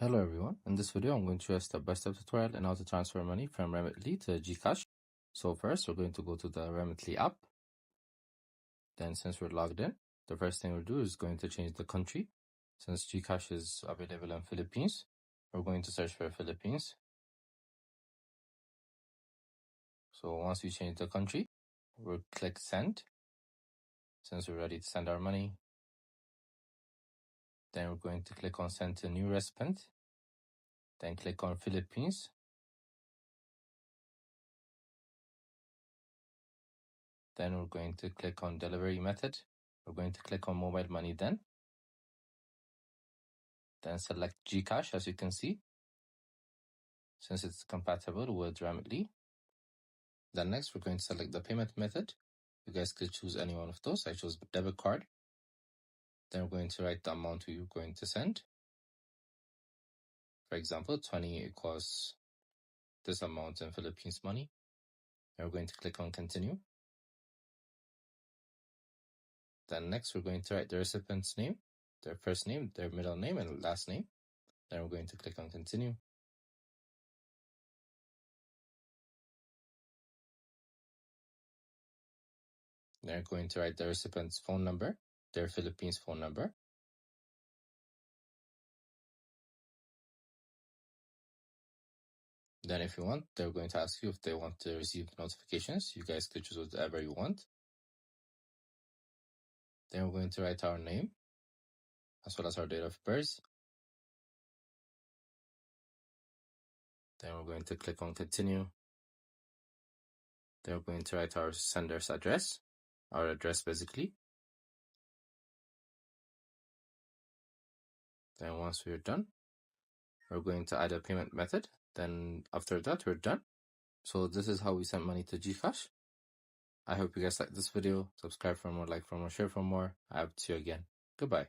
Hello everyone, in this video I'm going to show a step-by-step tutorial on how to transfer money from Remitly to GCash. So first we're going to go to the Remitly app. Then since we're logged in, the first thing we'll do is going to change the country. Since GCash is available in Philippines, we're going to search for Philippines. So once we change the country, we'll click send. Since we're ready to send our money, then we're going to click on send to new recipient. Then click on Philippines. Then we're going to click on delivery method. We're going to click on mobile money then select GCash as you can see, since it's compatible with Remitly. Then next we're going to select the payment method. You guys could choose any one of those. I chose debit card. Then we're going to write the amount we're going to send. For example, 20 equals this amount in Philippines money. And we're going to click on continue. Then next we're going to write the recipient's name, their first name, their middle name, and last name. Then we're going to click on continue. Then we're going to write the recipient's phone number, their Philippines phone number. Then if you want, they're going to ask you if they want to receive notifications. You guys could choose whatever you want. Then we're going to write our name, as well as our date of birth. Then we're going to click on continue. Then we're going to write our sender's address, our address basically. Then once we're done, we're going to add a payment method. Then after that, we're done. So this is how we send money to GCash. I hope you guys liked this video. Subscribe for more, like for more, share for more. I hope to see you again. Goodbye.